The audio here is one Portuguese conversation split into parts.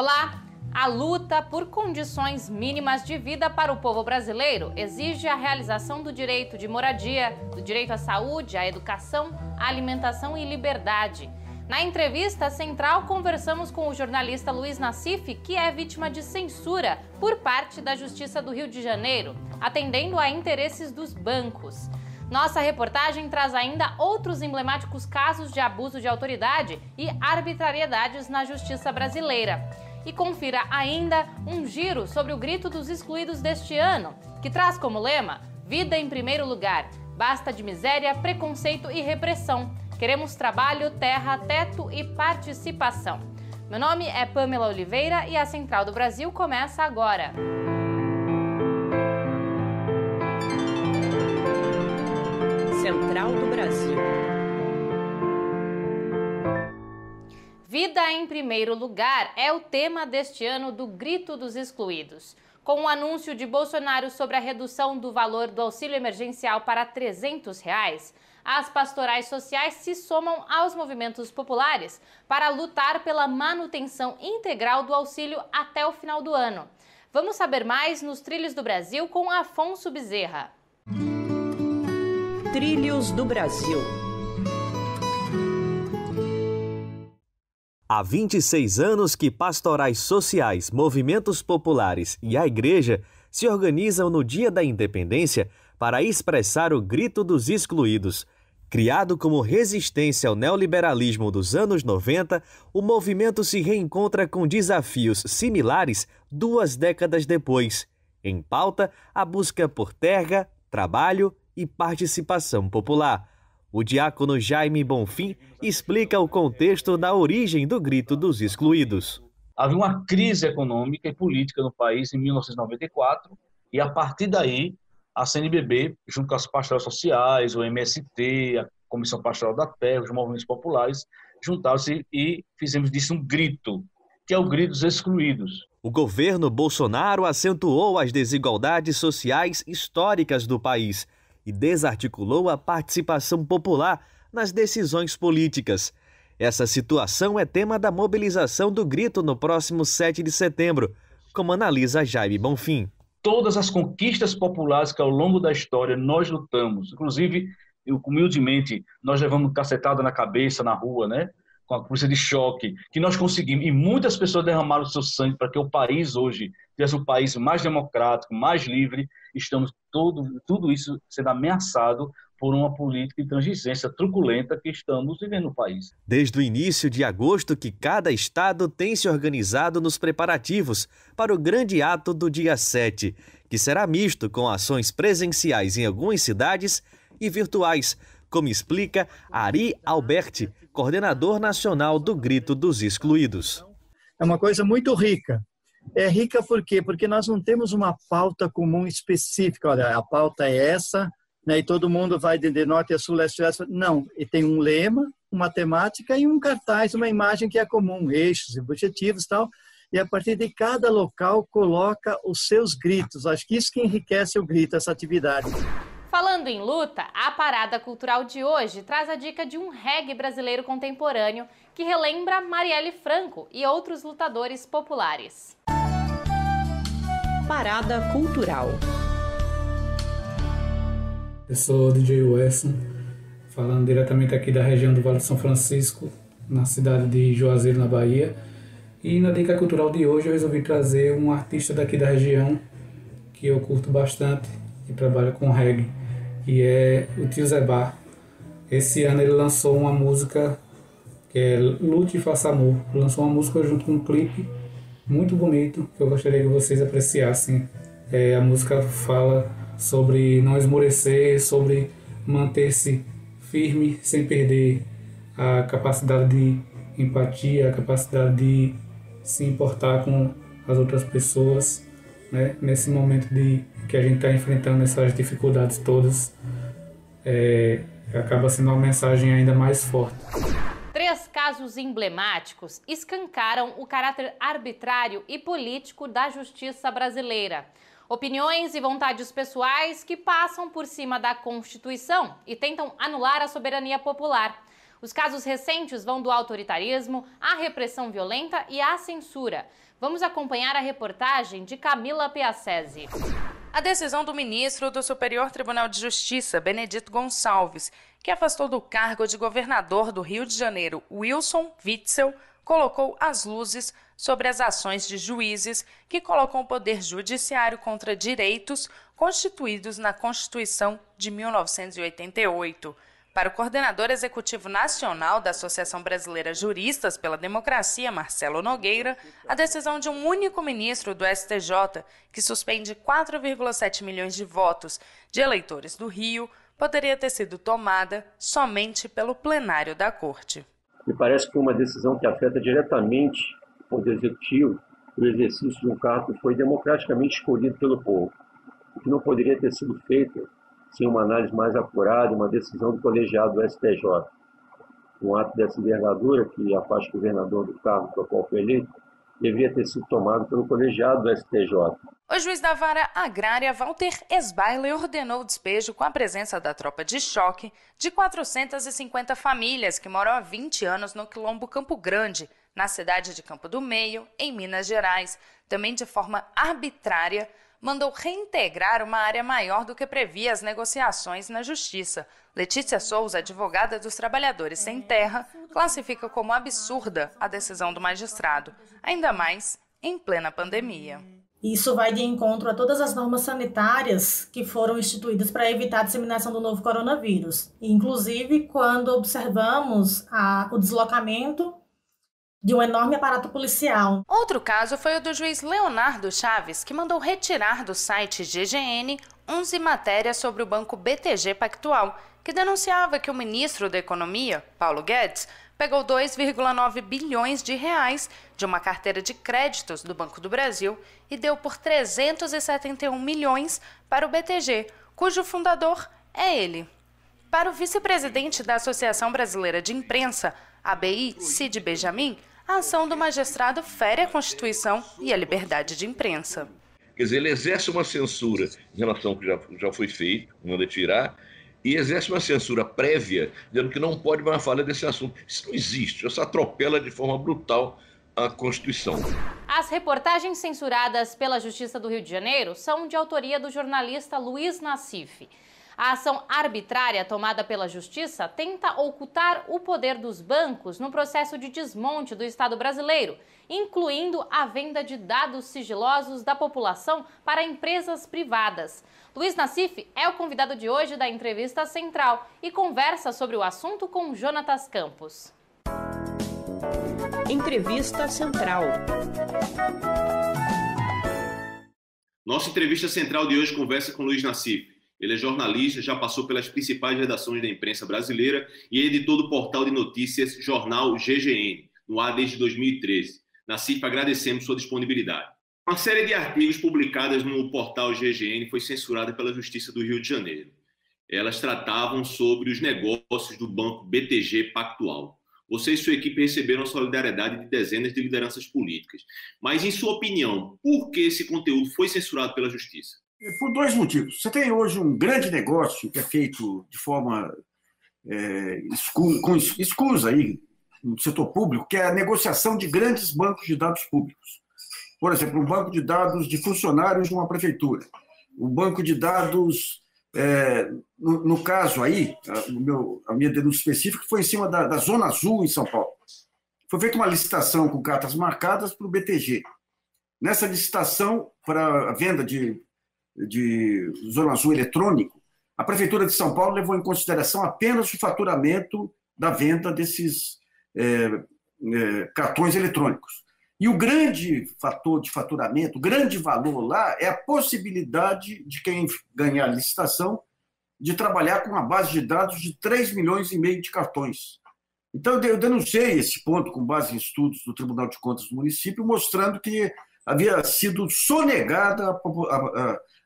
Olá! A luta por condições mínimas de vida para o povo brasileiro exige a realização do direito de moradia, do direito à saúde, à educação, à alimentação e liberdade. Na entrevista central, conversamos com o jornalista Luiz Nassif, que é vítima de censura por parte da Justiça do Rio de Janeiro, atendendo a interesses dos bancos. Nossa reportagem traz ainda outros emblemáticos casos de abuso de autoridade e arbitrariedades na justiça brasileira. E confira ainda um giro sobre o grito dos excluídos deste ano, que traz como lema: vida em primeiro lugar, basta de miséria, preconceito e repressão. Queremos trabalho, terra, teto e participação. Meu nome é Pamela Oliveira e a Central do Brasil começa agora. Central do Brasil. Vida em primeiro lugar é o tema deste ano do Grito dos Excluídos. Com o anúncio de Bolsonaro sobre a redução do valor do auxílio emergencial para R$ 300, as pastorais sociais se somam aos movimentos populares para lutar pela manutenção integral do auxílio até o final do ano. Vamos saber mais nos Trilhos do Brasil com Afonso Bezerra. Trilhos do Brasil. Há 26 anos que pastorais sociais, movimentos populares e a igreja se organizam no Dia da Independência para expressar o grito dos excluídos. Criado como resistência ao neoliberalismo dos anos 90, o movimento se reencontra com desafios similares 2 décadas depois. Em pauta, a busca por terra, trabalho e participação popular. O diácono Jaime Bonfim explica o contexto da origem do Grito dos Excluídos. Havia uma crise econômica e política no país em 1994 e, a partir daí, a CNBB, junto com as pastorais sociais, o MST, a Comissão Pastoral da Terra, os movimentos populares, juntaram-se e fizemos disso um grito, que é o Grito dos Excluídos. O governo Bolsonaro acentuou as desigualdades sociais históricas do país e desarticulou a participação popular nas decisões políticas. Essa situação é tema da mobilização do Grito no próximo 7 de setembro, como analisa Jaime Bonfim. Todas as conquistas populares que ao longo da história nós lutamos, inclusive, humildemente, nós levamos cacetada na cabeça, na rua, né? Com a polícia de choque, que nós conseguimos, e muitas pessoas derramaram o seu sangue para que o país hoje tivesse um país mais democrático, mais livre. Estamos tudo isso sendo ameaçado por uma política de transigência truculenta que estamos vivendo no país. Desde o início de agosto que cada estado tem se organizado nos preparativos para o grande ato do dia 7, que será misto com ações presenciais em algumas cidades e virtuais, como explica Ari Alberti, coordenador nacional do Grito dos Excluídos. É uma coisa muito rica. É rica por quê? Porque nós não temos uma pauta comum específica. Olha, a pauta é essa, né, e todo mundo vai de norte a sul, leste a oeste. Não, e tem um lema, uma temática e um cartaz, uma imagem que é comum, eixos e objetivos e tal. E a partir de cada local coloca os seus gritos. Acho que isso que enriquece o grito, essa atividade. Falando em luta, a parada cultural de hoje traz a dica de um reggae brasileiro contemporâneo que relembra Marielle Franco e outros lutadores populares. Parada cultural. Eu sou o DJ Wesson, falando diretamente aqui da região do Vale do São Francisco, na cidade de Juazeiro, na Bahia. E na dica cultural de hoje eu resolvi trazer um artista daqui da região que eu curto bastante e trabalha com reggae, que é o Tio Zé Bar. Esse ano ele lançou uma música que é Lute e Faça Amor. Lançou uma música junto com um clipe muito bonito que eu gostaria que vocês apreciassem. A música fala sobre não esmorecer, sobre manter-se firme sem perder a capacidade de empatia, a capacidade de se importar com as outras pessoas, né? Nesse momento que a gente está enfrentando essas dificuldades todas, acaba sendo uma mensagem ainda mais forte. 3 casos emblemáticos escancaram o caráter arbitrário e político da justiça brasileira. Opiniões e vontades pessoais que passam por cima da Constituição e tentam anular a soberania popular. Os casos recentes vão do autoritarismo à repressão violenta e à censura. Vamos acompanhar a reportagem de Camila Piacese. A decisão do ministro do Superior Tribunal de Justiça, Benedito Gonçalves, que afastou do cargo de governador do Rio de Janeiro, Wilson Witzel, colocou as luzes sobre as ações de juízes que colocam o poder judiciário contra direitos constituídos na Constituição de 1988. Para o coordenador executivo nacional da Associação Brasileira Juristas pela Democracia, Marcelo Nogueira, a decisão de um único ministro do STJ, que suspende 4,7 milhões de votos de eleitores do Rio, poderia ter sido tomada somente pelo plenário da Corte. Me parece que uma decisão que afeta diretamente o Poder Executivo, o exercício de um cargo que foi democraticamente escolhido pelo povo, e que não poderia ter sido feita sem uma análise mais apurada, uma decisão do colegiado do STJ. Um ato dessa envergadura, que afasta o governador do cargo para o qual foi eleito, deveria ter sido tomado pelo colegiado do STJ. O juiz da Vara Agrária, Walter Esbaile, ordenou o despejo com a presença da tropa de choque de 450 famílias que moram há 20 anos no quilombo Campo Grande, na cidade de Campo do Meio, em Minas Gerais. Também de forma arbitrária, mandou reintegrar uma área maior do que previa as negociações na Justiça. Letícia Souza, advogada dos trabalhadores sem terra, classifica como absurda a decisão do magistrado, ainda mais em plena pandemia. Isso vai de encontro a todas as normas sanitárias que foram instituídas para evitar a disseminação do novo coronavírus. Inclusive, quando observamos o deslocamento de um enorme aparato policial. Outro caso foi o do juiz Leonardo Chaves, que mandou retirar do site GGN 11 matérias sobre o banco BTG Pactual, que denunciava que o ministro da Economia, Paulo Guedes, pegou 2,9 bilhões de reais de uma carteira de créditos do Banco do Brasil e deu por 371 milhões para o BTG, cujo fundador é ele. Para o vice-presidente da Associação Brasileira de Imprensa, ABI, Cid Benjamin, a ação do magistrado fere a Constituição e a liberdade de imprensa. Quer dizer, ele exerce uma censura em relação ao que já foi feito, manda tirar, e exerce uma censura prévia, dizendo que não pode mais falar desse assunto. Isso não existe, isso atropela de forma brutal a Constituição. As reportagens censuradas pela Justiça do Rio de Janeiro são de autoria do jornalista Luiz Nassif. A ação arbitrária tomada pela Justiça tenta ocultar o poder dos bancos no processo de desmonte do Estado brasileiro, incluindo a venda de dados sigilosos da população para empresas privadas. Luiz Nassif é o convidado de hoje da Entrevista Central e conversa sobre o assunto com Jonatas Campos. Entrevista Central. Nossa Entrevista Central de hoje conversa com Luiz Nassif. Ele é jornalista, já passou pelas principais redações da imprensa brasileira e é editor do portal de notícias Jornal GGN, no ar desde 2013. Nassif, agradecemos sua disponibilidade. Uma série de artigos publicados no portal GGN foi censurada pela Justiça do Rio de Janeiro. Elas tratavam sobre os negócios do banco BTG Pactual. Você e sua equipe receberam a solidariedade de dezenas de lideranças políticas. Mas, em sua opinião, por que esse conteúdo foi censurado pela Justiça? Por dois motivos. Você tem hoje um grande negócio que é feito de forma escusa aí no setor público, que é a negociação de grandes bancos de dados públicos. Por exemplo, um banco de dados de funcionários de uma prefeitura. Um banco de dados, no caso aí, a minha denúncia específica foi em cima da Zona Azul em São Paulo. Foi feita uma licitação com cartas marcadas para o BTG. Nessa licitação para a venda de Zona Azul eletrônico, a Prefeitura de São Paulo levou em consideração apenas o faturamento da venda desses cartões eletrônicos. E o grande fator de faturamento, o grande valor lá é a possibilidade de quem ganhar a licitação de trabalhar com uma base de dados de 3,5 milhões de cartões. Então, eu denunciei esse ponto com base em estudos do Tribunal de Contas do município, mostrando que havia sido sonegada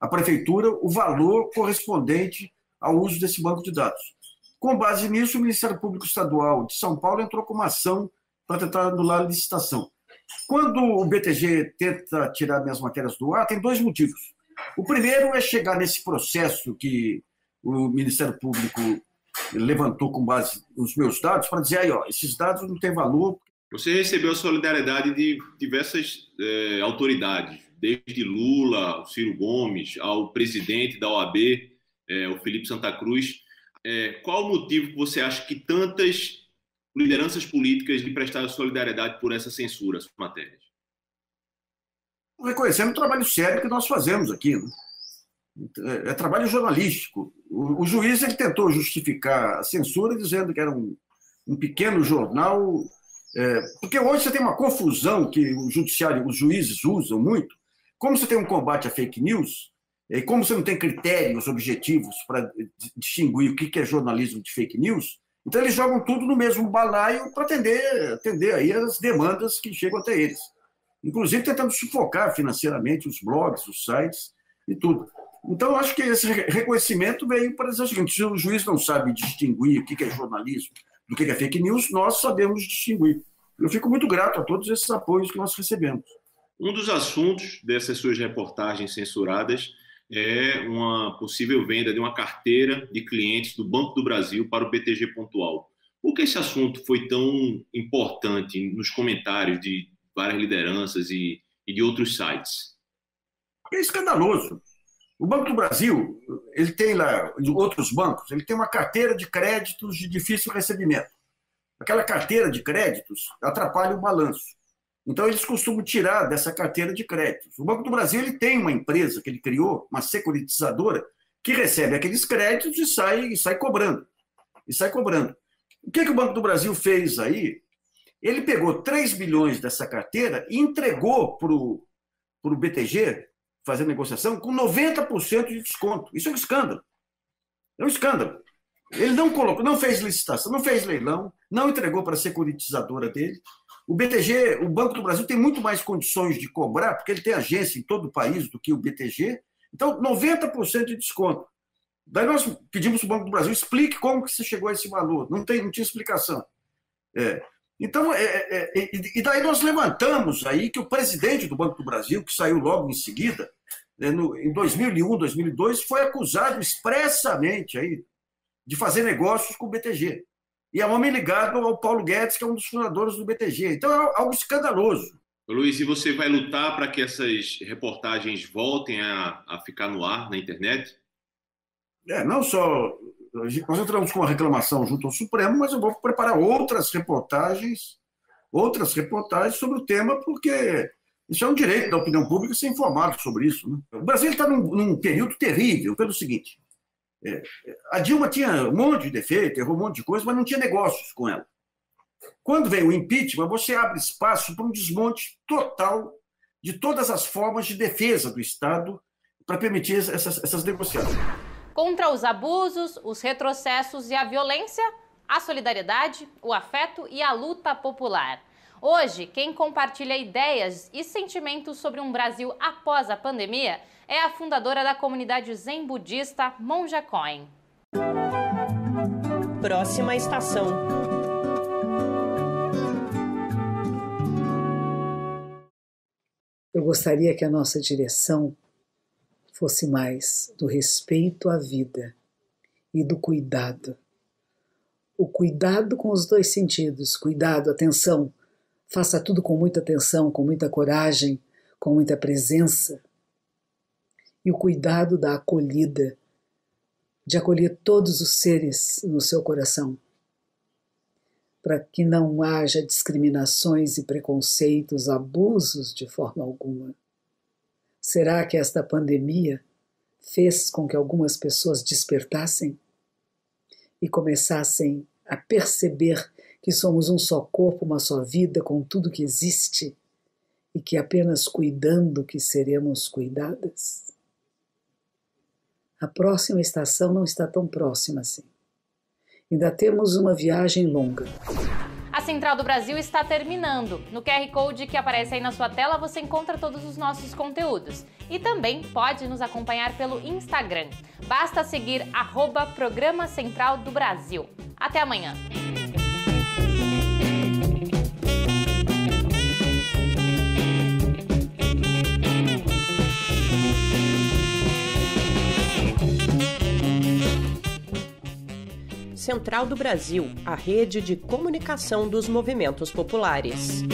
à Prefeitura o valor correspondente ao uso desse banco de dados. Com base nisso, o Ministério Público Estadual de São Paulo entrou com uma ação para tentar anular a licitação. Quando o BTG tenta tirar minhas matérias do ar, tem dois motivos. O primeiro é chegar nesse processo que o Ministério Público ele levantou com base nos meus dados para dizer, aí, ó, esses dados não têm valor. Você recebeu a solidariedade de diversas autoridades, desde Lula, o Ciro Gomes, ao presidente da OAB, o Felipe Santa Cruz. Qual o motivo que você acha que tantas lideranças políticas lhe prestaram solidariedade por essa censura às matérias? Reconhecendo o trabalho sério que nós fazemos aqui, né? É trabalho jornalístico. O juiz ele tentou justificar a censura dizendo que era um pequeno jornal, porque hoje você tem uma confusão que o judiciário, os juízes usam muito. Como você tem um combate à fake news, e como você não tem critérios objetivos para distinguir o que é jornalismo de fake news, então eles jogam tudo no mesmo balaio para atender aí as demandas que chegam até eles. Inclusive tentando sufocar financeiramente os blogs, os sites e tudo. Então, eu acho que esse reconhecimento veio para dizer o seguinte, se o juiz não sabe distinguir o que é jornalismo do que é fake news, nós sabemos distinguir. Eu fico muito grato a todos esses apoios que nós recebemos. Um dos assuntos dessas suas reportagens censuradas é uma possível venda de uma carteira de clientes do Banco do Brasil para o BTG Pactual. Por que esse assunto foi tão importante nos comentários de várias lideranças e de outros sites? É escandaloso. O Banco do Brasil, ele tem lá, outros bancos, ele tem uma carteira de créditos de difícil recebimento. Aquela carteira de créditos atrapalha o balanço. Então, eles costumam tirar dessa carteira de créditos. O Banco do Brasil ele tem uma empresa que ele criou, uma securitizadora, que recebe aqueles créditos e sai cobrando. O que o Banco do Brasil fez aí? Ele pegou 3 bilhões dessa carteira e entregou para o BTG, fazer negociação, com 90% de desconto. Isso é um escândalo. É um escândalo. Ele não colocou, não fez licitação, não fez leilão, não entregou para a securitizadora dele. O BTG, o Banco do Brasil, tem muito mais condições de cobrar, porque ele tem agência em todo o país do que o BTG. Então, 90% de desconto. Daí nós pedimos para o Banco do Brasil, explique como que você chegou a esse valor. Não tinha explicação. Então, e daí nós levantamos aí que o presidente do Banco do Brasil, que saiu logo em seguida, em 2001, 2002, foi acusado expressamente aí de fazer negócios com o BTG. E é um homem ligado ao Paulo Guedes, que é um dos fundadores do BTG. Então, é algo escandaloso. Luiz, e você vai lutar para que essas reportagens voltem a ficar no ar, na internet? Não só... Nós entramos com uma reclamação junto ao Supremo, mas eu vou preparar outras reportagens sobre o tema, porque isso é um direito da opinião pública ser informado sobre isso, né? O Brasil está num período terrível, pelo seguinte, a Dilma tinha um monte de defeito, errou um monte de coisa, mas não tinha negócios com ela. Quando vem o impeachment, você abre espaço para um desmonte total de todas as formas de defesa do Estado para permitir essas negociações. Contra os abusos, os retrocessos e a violência, a solidariedade, o afeto e a luta popular. Hoje, quem compartilha ideias e sentimentos sobre um Brasil após a pandemia é a fundadora da comunidade zen budista Monja Coen. Próxima estação. Eu gostaria que a nossa direção fosse mais do respeito à vida e do cuidado. O cuidado com os dois sentidos, cuidado, atenção, faça tudo com muita atenção, com muita coragem, com muita presença. E o cuidado da acolhida, de acolher todos os seres no seu coração, para que não haja discriminações e preconceitos, abusos de forma alguma. Será que esta pandemia fez com que algumas pessoas despertassem e começassem a perceber que somos um só corpo, uma só vida, com tudo que existe, e que apenas cuidando que seremos cuidadas? A próxima estação não está tão próxima assim. Ainda temos uma viagem longa. A Central do Brasil está terminando. No QR Code que aparece aí na sua tela, você encontra todos os nossos conteúdos. E também pode nos acompanhar pelo Instagram. Basta seguir @Programa Central do Brasil. Até amanhã! Central do Brasil, a rede de comunicação dos movimentos populares.